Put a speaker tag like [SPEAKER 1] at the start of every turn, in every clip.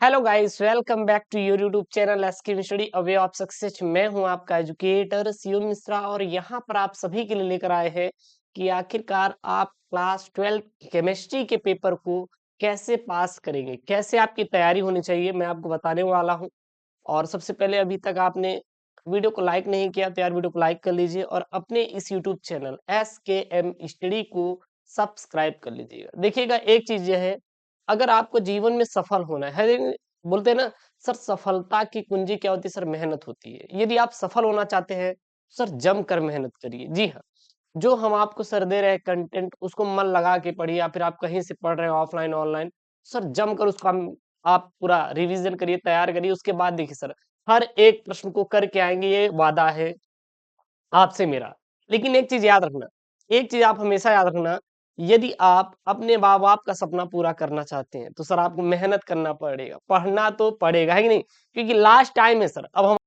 [SPEAKER 1] Hello guys, welcome back to your YouTube channel SK study a way of success. मैं हूं आपका educator Shivam Mishra और यहां पर आप सभी के लिए लेकर आए हैं कि आखिरकार आप क्लास 12 केमिस्ट्री के पेपर को कैसे पास करेंगे, कैसे आपकी तैयारी होनी चाहिए, मैं आपको बताने वाला हूं। और सबसे पहले, अभी तक आपने वीडियो को लाइक नहीं किया तो यार वीडियो को लाइक कर लीजिए और अपने इस यूट्यूब चैनल एसकेएम स्टडी को सब्सक्राइब कर लीजिएगा। देखिएगा, एक चीज यह है, अगर आपको जीवन में सफल होना है, बोलते हैं ना सर, सफलता की कुंजी क्या होती है सर? मेहनत होती है। यदि आप सफल होना चाहते हैं सर, जम कर मेहनत करिए। जी हाँ, जो हम आपको सर दे रहे हैं कंटेंट, उसको मन लगा के पढ़िए, या फिर आप कहीं से पढ़ रहे हो ऑफलाइन ऑनलाइन, सर जम कर उसका आप पूरा रिवीजन करिए, तैयार करिए। उसके बाद देखिए सर, हर एक प्रश्न को करके आएंगे, ये वादा है आपसे मेरा। लेकिन एक चीज याद रखना, एक चीज आप हमेशा याद रखना, यदि आप अपने माँ बाप का सपना पूरा करना चाहते हैं तो सर आपको मेहनत करना पड़ेगा, पढ़ना तो पड़ेगा, है कि नहीं? क्योंकि लास्ट टाइम है सर, अब हम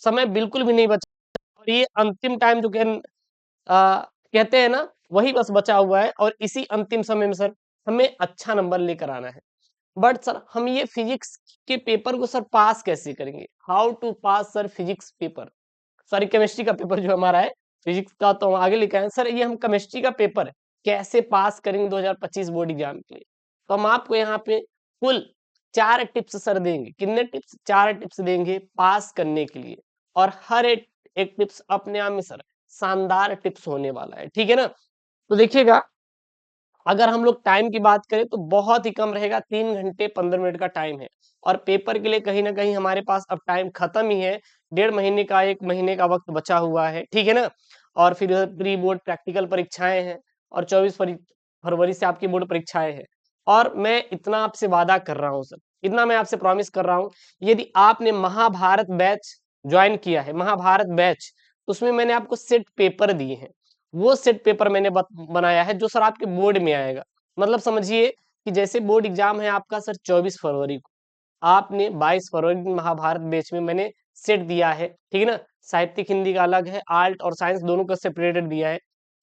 [SPEAKER 1] समय बिल्कुल भी नहीं बचा और ये अंतिम टाइम जो कहते हैं ना, वही बस बचा हुआ है। और इसी अंतिम समय में सर हमें अच्छा नंबर लेकर आना है। बट सर, हम ये फिजिक्स के पेपर को सर पास कैसे करेंगे? How to pass sir physics paper? Sorry, chemistry का पेपर जो हमारा है, फिजिक्स का तो हम आगे लिखा है सर, ये हम केमिस्ट्री का पेपर कैसे पास करेंगे 2025 बोर्ड एग्जाम के लिए। तो हम आपको यहाँ पे कुल 4 टिप्स सर देंगे। कितने टिप्स? 4 टिप्स देंगे पास करने के लिए। और हर एक टिप्स अपने आप में सर शानदार टिप्स होने वाला है, ठीक है ना? तो देखिएगा, अगर हम लोग टाइम की बात करें तो बहुत ही कम रहेगा, 3 घंटे 15 मिनट का टाइम है। और पेपर के लिए कहीं ना कहीं हमारे पास अब टाइम खत्म ही है। 1.5 महीने का, 1 महीने का वक्त बचा हुआ है, ठीक है ना? और फिर प्री बोर्ड प्रैक्टिकल परीक्षाएं हैं और 24 फरवरी से आपकी बोर्ड परीक्षाएं हैं। और मैं इतना आपसे वादा कर रहा हूँ सर, इतना मैं आपसे प्रॉमिस कर रहा हूँ, यदि आपने महाभारत बैच ज्वाइन किया है, महाभारत बैच, उसमें मैंने आपको सेट पेपर दिए हैं। वो सेट पेपर मैंने बनाया है जो सर आपके बोर्ड में आएगा। मतलब समझिए कि जैसे बोर्ड एग्जाम है आपका सर 24 फरवरी को, आपने 22 फरवरी को महाभारत बैच में मैंने सेट दिया है, ठीक है ना? साहित्यिक हिंदी का अलग है, आर्ट और साइंस दोनों का सेपरेटेड दिया है।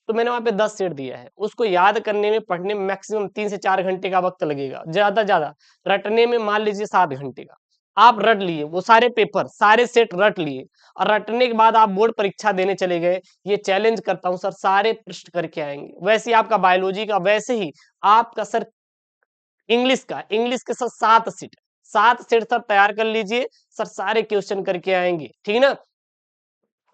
[SPEAKER 1] तो मैंने वहां पे 10 सेट दिया है। उसको याद करने में, पढ़ने में मैक्सिमम 3 से 4 घंटे का वक्त लगेगा, ज्यादा रटने में मान लीजिए 7 घंटे का। आप रट लिए वो सारे पेपर, सारे सेट रट लिए, और रटने के बाद आप बोर्ड परीक्षा देने चले गए। ये चैलेंज करता हूं सर, सारे प्रश्न करके आएंगे। वैसे ही आपका बायोलॉजी का, वैसे ही आपका सर इंग्लिश के सर 7 सेट, 7 सेट सर तैयार कर लीजिए। सर सारे क्वेश्चन करके आएंगे, ठीक है ना?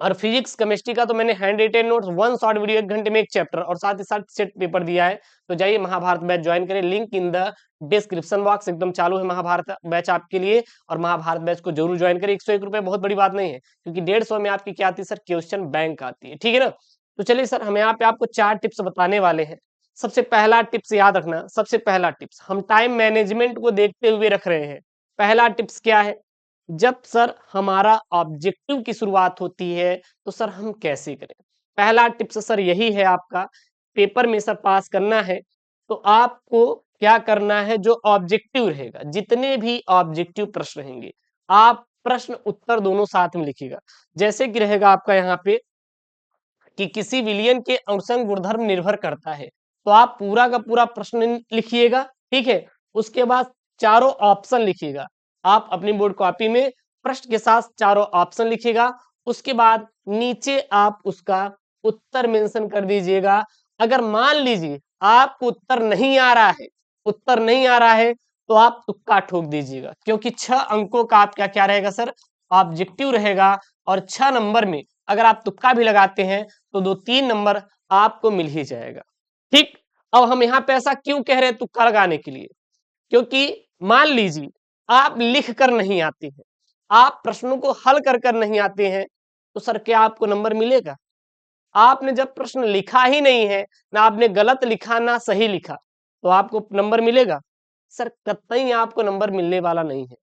[SPEAKER 1] और फिजिक्स केमिस्ट्री का तो मैंने hand retain notes, 1 short video 1 घंटे में एक चैप्टर, और साथ ही साथ सेट पेपर दिया है। तो जाइए महाभारत बैच ज्वाइन करें, link in the description box, एकदम चालू है महाभारत बैच आपके लिए। और महाभारत बैच को जरूर ज्वाइन करें। 101 रुपए बहुत बड़ी बात नहीं है, क्योंकि 150 में आपकी क्या आती है सर? क्वेश्चन बैंक आती है, ठीक है ना? तो चलिए सर, हम यहाँ पे आपको 4 टिप्स बताने वाले हैं। सबसे पहला टिप्स याद रखना, सबसे पहला टिप्स हम टाइम मैनेजमेंट को देखते हुए रख रहे हैं। पहला टिप्स क्या है? जब सर हमारा ऑब्जेक्टिव की शुरुआत होती है तो सर हम कैसे करें? पहला टिप्स सर यही है आपका, पेपर में सर पास करना है तो आपको क्या करना है? जो ऑब्जेक्टिव रहेगा, जितने भी ऑब्जेक्टिव प्रश्न रहेंगे, आप प्रश्न उत्तर दोनों साथ में लिखिएगा। जैसे कि रहेगा आपका यहाँ पे कि किसी विलियन के अनुसंग गुणधर्म निर्भर करता है, तो आप पूरा का पूरा प्रश्न लिखिएगा, ठीक है? उसके बाद चारों ऑप्शन लिखिएगा। आप अपनी बोर्ड कॉपी में प्रश्न के साथ चारों ऑप्शन लिखिएगा। उसके बाद नीचे आप उसका उत्तर मेंशन कर दीजिएगा। अगर मान लीजिए आपको उत्तर नहीं आ रहा है, उत्तर नहीं आ रहा है, तो आप तुक्का ठोक दीजिएगा, क्योंकि 6 अंकों का आप क्या क्या रहेगा सर? ऑब्जेक्टिव रहेगा। और 6 नंबर में अगर आप तुक्का भी लगाते हैं तो 2-3 नंबर आपको मिल ही जाएगा, ठीक? अब हम यहाँ पे ऐसा क्यों कह रहे हैं तुक्का लगाने के लिए? क्योंकि मान लीजिए आप लिख कर नहीं आते हैं, आप प्रश्नों को हल कर कर नहीं आते हैं, तो सर क्या आपको नंबर मिलेगा? आपने जब प्रश्न लिखा ही नहीं है, ना आपने गलत लिखा ना सही लिखा, तो आपको नंबर मिलेगा? सर कतई आपको नंबर मिलने वाला नहीं है।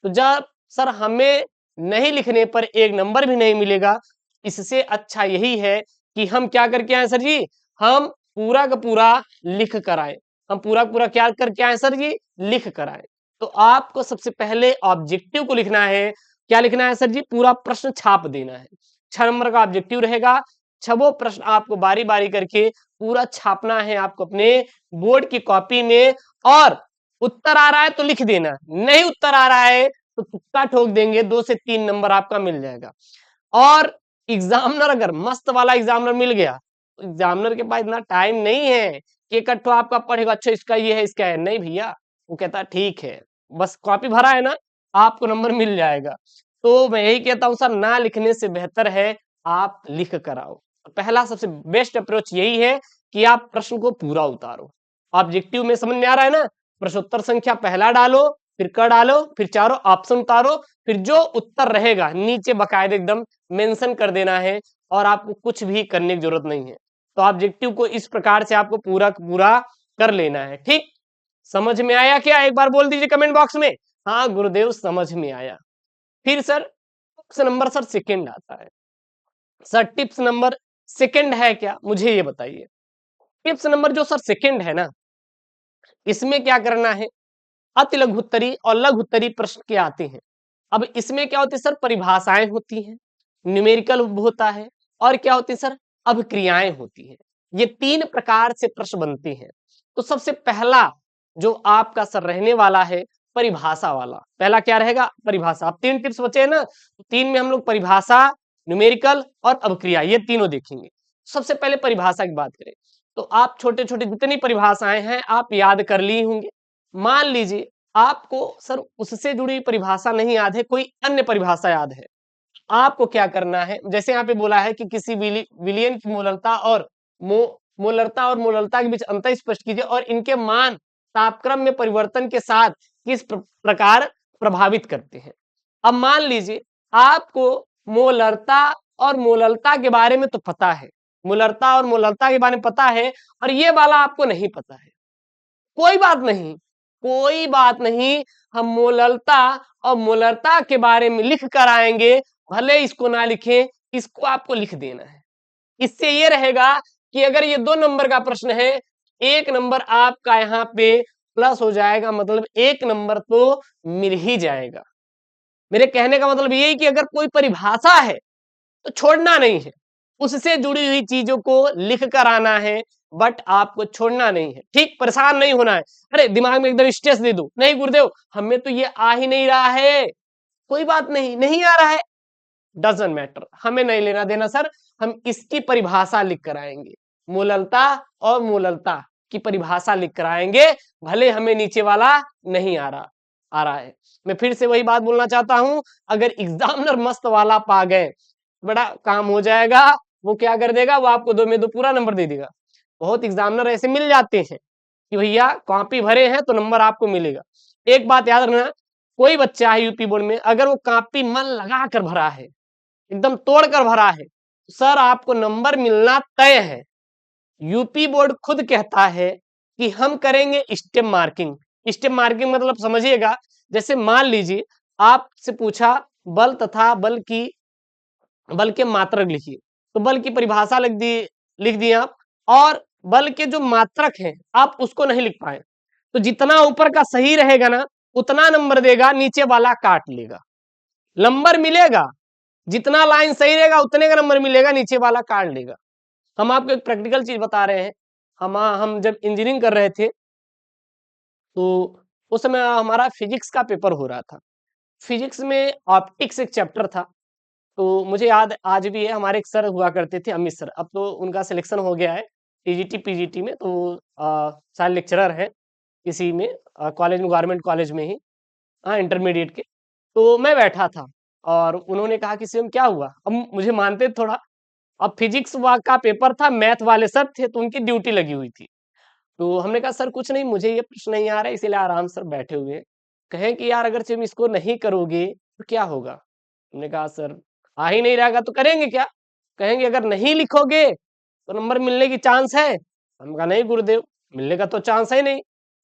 [SPEAKER 1] तो जब सर हमें नहीं लिखने पर 1 नंबर भी नहीं मिलेगा, इससे अच्छा यही है कि हम क्या करके आए सर जी? हम पूरा का पूरा लिख कर आए। हम पूरा का पूरा क्या करके आए सर जी? लिख कर आए। तो आपको सबसे पहले ऑब्जेक्टिव को लिखना है। क्या लिखना है सर जी? पूरा प्रश्न छाप देना है। 6 नंबर का ऑब्जेक्टिव रहेगा। छबो प्रश्न आपको बारी बारी करके पूरा छापना है आपको अपने बोर्ड की कॉपी में। और उत्तर आ रहा है तो लिख देना, नहीं उत्तर आ रहा है तो तुक्का ठोक देंगे, 2 से 3 नंबर आपका मिल जाएगा। और एग्जामिनर अगर मस्त वाला एग्जामिनर मिल गया, तो एग्जामिनर के पास इतना टाइम नहीं है कि इकट्ठा आपका पढ़ेगा, अच्छा इसका ये है इसका है, नहीं भैया, वो कहता ठीक है, बस कॉपी भरा है ना, आपको नंबर मिल जाएगा। तो मैं यही कहता हूँ सर, ना लिखने से बेहतर है आप लिख कर आओ। पहला सबसे बेस्ट अप्रोच यही है कि आप प्रश्न को पूरा उतारो। ऑब्जेक्टिव में समझ में आ रहा है ना, प्रश्नोत्तर संख्या पहला डालो, फिर क डालो, फिर चारों ऑप्शन उतारो, फिर जो उत्तर रहेगा नीचे बकायदे एकदम मेंशन कर देना है, और आपको कुछ भी करने की जरूरत नहीं है। तो ऑब्जेक्टिव को इस प्रकार से आपको पूरा पूरा कर लेना है। ठीक, समझ में आया क्या? एक बार बोल दीजिए कमेंट बॉक्स में, हाँ गुरुदेव समझ में आया। फिर sir tips number sir second आता है। सर टिप्स नंबर सेकंड है क्या, मुझे ये बताइए। टिप्स नंबर जो सर सेकंड है ना, इसमें क्या करना है, अति लघुत्तरी और लघुत्तरी प्रश्न के आते हैं। अब इसमें क्या होती है सर, परिभाषाएं होती हैं, न्यूमेरिकल होता है, और क्या होती है सर, अभिक्रियाएं होती हैं। ये 3 प्रकार से प्रश्न बनते हैं। तो सबसे पहला जो आपका सर रहने वाला है, परिभाषा वाला। पहला क्या रहेगा, परिभाषा। अब 3 टिप्स बचे हैं ना, तो 3 में हम लोग परिभाषा, न्यूमेरिकल और अभिक्रिया, ये तीनों देखेंगे। सबसे पहले परिभाषा की बात करें, तो आप छोटे छोटे जितनी परिभाषाएं हैं आप याद कर ली होंगे। मान लीजिए आपको सर उससे जुड़ी हुई परिभाषा नहीं याद है, कोई अन्य परिभाषा याद है, आपको क्या करना है, जैसे यहाँ पे बोला है कि किसी विलयन की मोलरता और मोलरता के बीच अंतर स्पष्ट कीजिए, और इनके मान तापक्रम में परिवर्तन के साथ किस प्रकार प्रभावित करते हैं। अब मान लीजिए आपको मोलरता और मोलरता के बारे में तो पता है, मोलरता और मोलरता के बारे में पता है, और ये वाला आपको नहीं पता है, कोई बात नहीं, कोई बात नहीं, हम मोलरता और मोलरता के बारे में लिख कर आएंगे, भले इसको ना लिखें, इसको आपको लिख देना है। इससे ये रहेगा कि अगर ये 2 नंबर का प्रश्न है, 1 नंबर आपका यहाँ पे प्लस हो जाएगा, मतलब 1 नंबर तो मिल ही जाएगा। मेरे कहने का मतलब यही कि अगर कोई परिभाषा है तो छोड़ना नहीं है, उससे जुड़ी हुई चीजों को लिख कर आना है, बट आपको छोड़ना नहीं है। ठीक, परेशान नहीं होना है, अरे दिमाग में एकदम स्ट्रेस दे दो, नहीं गुरुदेव हमें तो ये आ ही नहीं रहा है, कोई बात नहीं, नहीं आ रहा है, डजंट मैटर, हमें नहीं लेना देना सर, हम इसकी परिभाषा लिख कर आएंगे, मोललता और मोललता की परिभाषा लिख कर आएंगे, भले हमें नीचे वाला नहीं आ रहा है। मैं फिर से वही बात बोलना चाहता हूं, अगर एग्जामिनर मस्त वाला पा गए, बड़ा काम हो जाएगा। वो क्या कर देगा, वो आपको 2 में 2 पूरा नंबर दे देगा। बहुत एग्जामिनर ऐसे मिल जाते हैं कि भैया कॉपी भरे हैं तो नंबर आपको मिलेगा। एक बात याद रखना, कोई बच्चा है यूपी बोर्ड में, अगर वो कॉपी मन लगा कर भरा है, एकदम तोड़ कर भरा है, सर आपको नंबर मिलना तय है। यूपी बोर्ड खुद कहता है कि हम करेंगे स्टेप मार्किंग। स्टेप मार्किंग मतलब समझिएगा, जैसे मान लीजिए आपसे पूछा बल तथा बल के मात्रक लिखिए, तो बल की परिभाषा लिख दी आप, और बल के जो मात्रक हैं आप उसको नहीं लिख पाए, तो जितना ऊपर का सही रहेगा ना उतना नंबर देगा, नीचे वाला काट लेगा, नंबर मिलेगा, जितना लाइन सही रहेगा उतने का नंबर मिलेगा, नीचे वाला काट लेगा। हम आपको एक प्रैक्टिकल चीज बता रहे हैं, हम जब इंजीनियरिंग कर रहे थे तो उस समय हमारा फिजिक्स का पेपर हो रहा था। फिजिक्स में ऑप्टिक्स एक चैप्टर था, तो मुझे याद आज भी है, हमारे एक सर हुआ करते थे अमित सर, अब तो उनका सिलेक्शन हो गया है टीजीटी पीजीटी में, तो शायद लेक्चरर है किसी में कॉलेज में, गवर्नमेंट कॉलेज में ही, हाँ इंटरमीडिएट के। तो मैं बैठा था और उन्होंने कहा कि सेम क्या हुआ, अब मुझे मानते थोड़ा, अब फिजिक्स का पेपर था, मैथ वाले सर थे तो उनकी ड्यूटी लगी हुई थी। तो हमने कहा सर कुछ नहीं, मुझे ये प्रश्न नहीं आ रहा है इसीलिए आराम से बैठे हुए हैं। कहें कि यार अगर तुम इसको नहीं करोगे तो क्या होगा। हमने कहा सर आ ही नहीं रहेगा तो करेंगे क्या। कहेंगे अगर नहीं लिखोगे तो नंबर मिलने की चांस है। हम कहा नहीं गुरुदेव, मिलने का तो चांस है नहीं।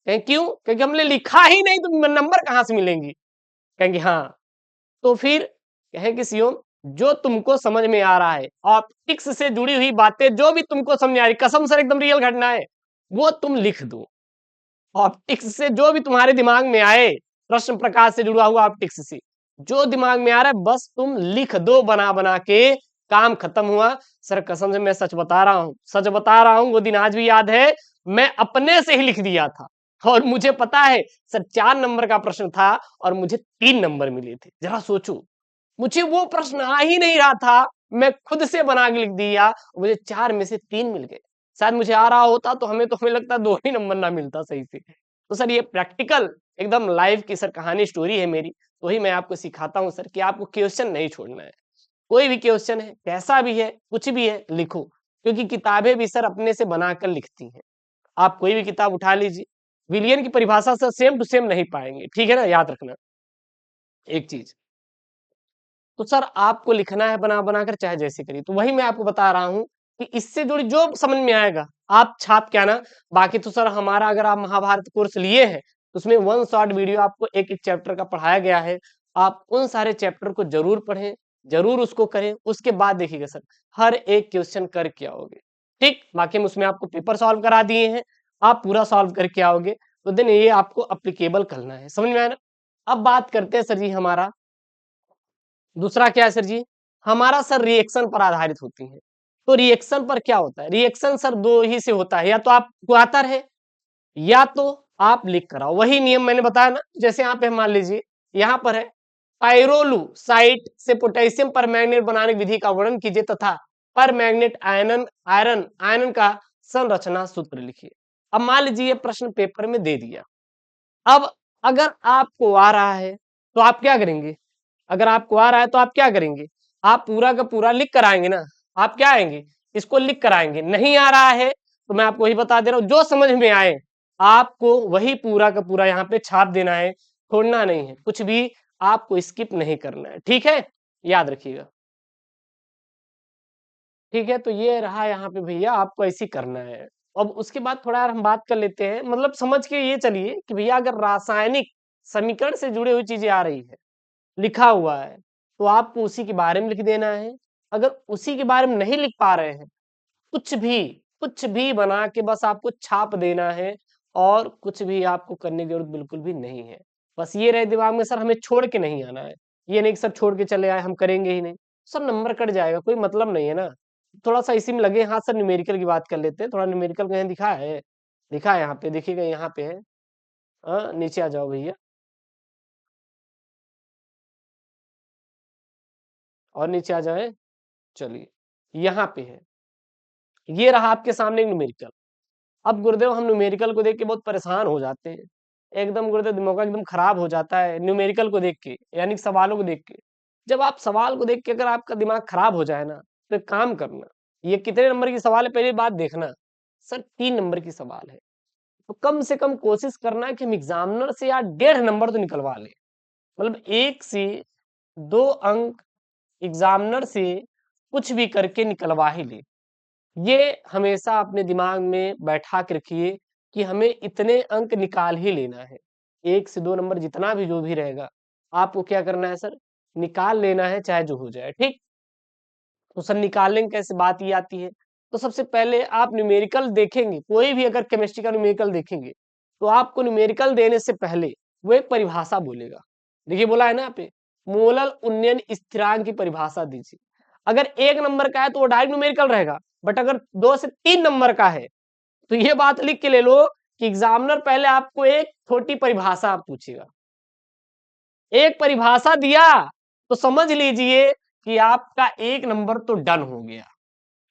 [SPEAKER 1] कहें क्यों, क्योंकि हमने लिखा ही नहीं तो नंबर कहाँ से मिलेंगी। कहेंगे हाँ, तो फिर कहें कि सीओ जो तुमको समझ में आ रहा है, ऑप्टिक्स से जुड़ी हुई बातें जो भी तुमको समझ में आ रही, कसम सर एकदम रियल घटना है, वो तुम लिख दो। ऑप्टिक्स से जो भी तुम्हारे दिमाग में आए, प्रश्न प्रकाश से जुड़ा हुआ ऑप्टिक्स से जो दिमाग में आ रहा है बस तुम लिख दो, बना बना के काम खत्म हुआ। सर कसम से मैं सच बता रहा हूँ, सच बता रहा हूँ, वो दिन आज भी याद है, मैं अपने से ही लिख दिया था। और मुझे पता है सर 4 नंबर का प्रश्न था और मुझे 3 नंबर मिले थे। जरा सोचो, मुझे वो प्रश्न आ ही नहीं रहा था, मैं खुद से बना के लिख दिया, मुझे 4 में से 3 मिल गए। शायद मुझे आ रहा होता तो हमें लगता है 2 ही नंबर ना मिलता सही से। तो सर ये प्रैक्टिकल एकदम लाइव की सर कहानी स्टोरी है मेरी, वही मैं आपको सिखाता हूँ सर कि आपको क्वेश्चन नहीं छोड़ना है। कोई भी क्वेश्चन है, कैसा भी है, कुछ भी है, लिखो। क्योंकि किताबें भी सर अपने से बनाकर लिखती हैं। आप कोई भी किताब उठा लीजिए, विलियन की परिभाषा से सेम टू सेम नहीं पाएंगे, ठीक है ना, याद रखना एक चीज। तो सर आपको लिखना है बना बनाकर, चाहे जैसे करिए। तो वही मैं आपको बता रहा हूं कि इससे जुड़ी जो समझ में आएगा आप छाप के आना। बाकी तो सर हमारा अगर आप महाभारत कोर्स लिए हैं तो उसमें 1 शॉर्ट वीडियो आपको एक एक चैप्टर का पढ़ाया गया है। आप उन सारे चैप्टर को जरूर पढ़ें, जरूर उसको करें। उसके बाद देखिएगा सर हर एक क्वेश्चन करके आओगे, ठीक। बाकी हम उसमें आपको पेपर सॉल्व करा दिए हैं, आप पूरा सॉल्व करके आओगे। तो देन ये आपको अप्लीकेबल करना है, समझ में आया ना। अब बात करते हैं सर जी हमारा दूसरा क्या है सर जी, हमारा सर रिएक्शन पर आधारित होती है। तो रिएक्शन पर क्या होता है, रिएक्शन सर दो ही से होता है, या तो आपको आता रहे या तो आप लिख कर आओ। वही नियम मैंने बताया ना, जैसे यहाँ पे मान लीजिए यहाँ पर है पाइरोलू साइट से पोटेशियम परमैंगनेट बनाने की विधि का वर्णन कीजिए तथा परमैंगनेट आयरन आयरन आयरन का संरचना सूत्र लिखिए। अब मान लीजिए ये प्रश्न पेपर में दे दिया। अब अगर आपको आ रहा है तो आप क्या करेंगे, अगर आपको आ रहा है तो आप क्या करेंगे, आप पूरा का पूरा लिख कर आएंगे ना। आप क्या आएंगे, इसको लिख कर आएंगे। नहीं आ रहा है तो मैं आपको वही बता दे रहा हूं, जो समझ में आए आपको वही पूरा का पूरा यहाँ पे छाप देना है, छोड़ना नहीं है कुछ भी, आपको स्किप नहीं करना है, ठीक है, याद रखिएगा। ठीक है, तो ये रहा यहाँ पे भैया, आपको ऐसे ही करना है। अब उसके बाद थोड़ा यार हम बात कर लेते हैं, मतलब समझ के ये चलिए कि भैया अगर रासायनिक समीकरण से जुड़ी हुई चीजें आ रही है, लिखा हुआ है, तो आपको उसी के बारे में लिख देना है। अगर उसी के बारे में नहीं लिख पा रहे हैं, कुछ भी बना के बस आपको छाप देना है, और कुछ भी आपको करने की जरूरत बिल्कुल भी नहीं है। बस ये रहे दिमाग में सर हमें छोड़ के नहीं आना है। ये नहीं कि सर छोड़ के चले आए हम करेंगे ही नहीं, सर नंबर कट जाएगा, कोई मतलब नहीं है ना। थोड़ा सा इसी में लगे। हाँ सर न्यूमेरिकल की बात कर लेते हैं, थोड़ा न्यूमेरिकल कहीं दिखा है, दिखा है यहाँ पे, देखिएगा यहाँ पे है। हाँ नीचे आ जाओ भैया, और नीचे आ जाए, चलिए यहाँ पे है, ये रहा आपके सामने न्यूमेरिकल। अब गुरुदेव हम न्यूमेरिकल को देख के बहुत परेशान हो जाते हैं, एकदम गुरुदेव दिमाग एकदम खराब हो जाता है न्यूमेरिकल को देख के, यानी कि सवालों को देख के। जब आप सवाल को देख के अगर आपका दिमाग खराब हो जाए ना, तो एक काम करना, ये कितने नंबर की सवाल है पहली बात देखना। सर 3 नंबर की सवाल है, तो कम से कम कोशिश करना है कि हम एग्जामिनर से यार 1.5 नंबर तो निकलवा लें। मतलब 1 से 2 अंक एग्जामिनर से कुछ भी करके निकलवा ही ले। ये हमेशा अपने दिमाग में बैठा के रखिए कि हमें इतने अंक निकाल ही लेना है। 1 से 2 नंबर जितना भी जो भी रहेगा, आपको क्या करना है सर, निकाल लेना है, चाहे जो हो जाए, ठीक। तो सर निकालने की कैसे बात ये आती है, तो सबसे पहले आप न्यूमेरिकल देखेंगे, कोई भी अगर केमिस्ट्री का न्यूमेरिकल देखेंगे, तो आपको न्यूमेरिकल देने से पहले वो एक परिभाषा बोलेगा। देखिए बोला है ना यहाँ पे, मोलल उन्नयन स्थिरांक की परिभाषा दीजिए। अगर 1 नंबर का है तो वो डायरेक्ट न्यूमेरिकल रहेगा, बट अगर 2 से 3 नंबर का है तो ये बात लिख के ले लो कि एग्जामिनर पहले आपको एक छोटी परिभाषा पूछेगा। एक परिभाषा दिया तो समझ लीजिए कि आपका 1 नंबर तो डन हो गया।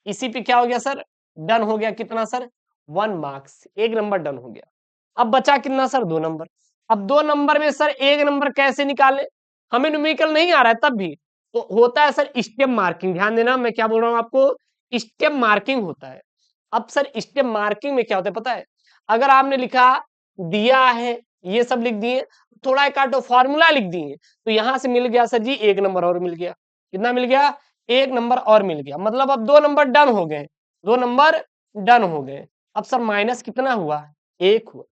[SPEAKER 1] इसी पे क्या हो गया सर, डन हो गया। कितना सर, 1 मार्क्स, 1 नंबर डन हो गया। अब बचा कितना सर, 2 नंबर। अब 2 नंबर में सर 1 नंबर कैसे निकाले, हमें न्यूमेरिकल नहीं आ रहा है तब भी तो होता है सर स्टेप मार्किंग। ध्यान देना मैं क्या बोल रहा हूं आपको, स्टेप मार्किंग होता है। अब सर स्टेप मार्किंग में क्या होता है पता है, अगर आपने लिखा दिया है, ये सब लिख दिए, थोड़ा एक आधो फॉर्मूला लिख दिए, तो यहां से मिल गया सर जी 1 नंबर और मिल गया। कितना मिल गया, 1 नंबर और मिल गया। मतलब अब 2 नंबर डन हो गए, 2 नंबर डन हो गए। अब सर माइनस कितना हुआ, 1 हुआ।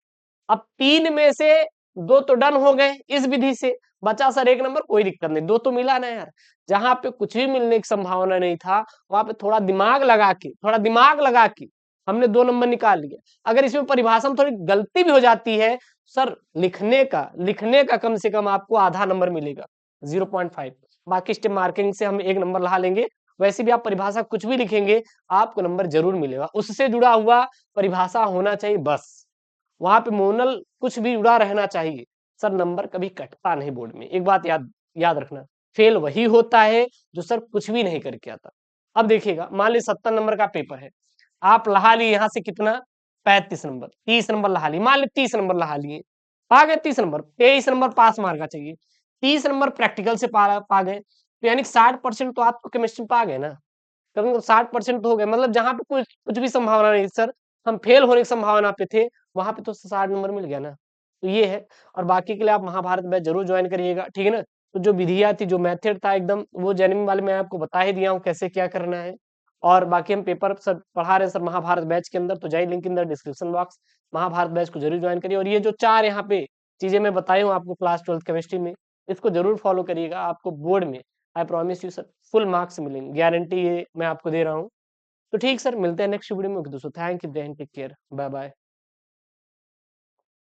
[SPEAKER 1] अब 3 में से 2 तो डन हो गए इस विधि से, बचा सर 1 नंबर, कोई दिक्कत नहीं, 2 तो मिला ना यार। जहां पे कुछ भी मिलने की संभावना नहीं था, वहां पे थोड़ा दिमाग लगा के हमने 2 नंबर निकाल लिया। अगर इसमें परिभाषा में थोड़ी गलती भी हो जाती है सर, लिखने का कम से कम आपको आधा नंबर मिलेगा, 0.5। बाकी स्टेप मार्किंग से हम 1 नंबर ला लेंगे। वैसे भी आप परिभाषा कुछ भी लिखेंगे आपको नंबर जरूर मिलेगा, उससे जुड़ा हुआ परिभाषा होना चाहिए बस। वहां पे मोनल कुछ भी जुड़ा रहना चाहिए सर, नंबर कभी कटता नहीं बोर्ड में। एक बात याद याद रखना, फेल वही होता है जो सर कुछ भी नहीं करके आता। अब देखिएगा, मान लीजिए 70 नंबर का पेपर है, आप लहा लिए यहाँ से कितना, 35 नंबर, 30 नंबर लहा लिए, मान लीजिए 30 नंबर लहा लिए, पा गए 30 नंबर, 23 नंबर पास मार्का चाहिए, 30 नंबर प्रैक्टिकल से पा गए, तो यानी 60% तो आपको केमिस्ट्री पा गए ना, कम से कम 60% तो हो गए, मतलब जहां पे कुछ कुछ भी संभावना नहीं सर, हम फेल होने की संभावना पे थे, वहां पे तो 60 नंबर मिल गया ना। तो ये है। और बाकी के लिए आप महाभारत बैच जरूर ज्वाइन करिएगा, ठीक है ना। तो जो विधियां थी, जो मेथड था एकदम, वो जेनविन वाले मैं आपको बता ही दिया हूँ कैसे क्या करना है। और बाकी हम पेपर सर पढ़ा रहे हैं सर महाभारत बैच के अंदर, तो जाइए link in the description box, Mahabharat batch को जरूर ज्वाइन करिए। और ये जो 4 यहाँ पे चीजें मैं बताई हूँ आपको क्लास 12 केमिस्ट्री में, इसको जरूर फॉलो करिएगा, आपको बोर्ड में I promise you sir full marks मिलेंगे, गारंटी ये मैं आपको दे रहा हूँ। तो ठीक सर, मिलते हैं नेक्स्ट वीडियो में। ओके दोस्तों, thank you, take care, bye bye.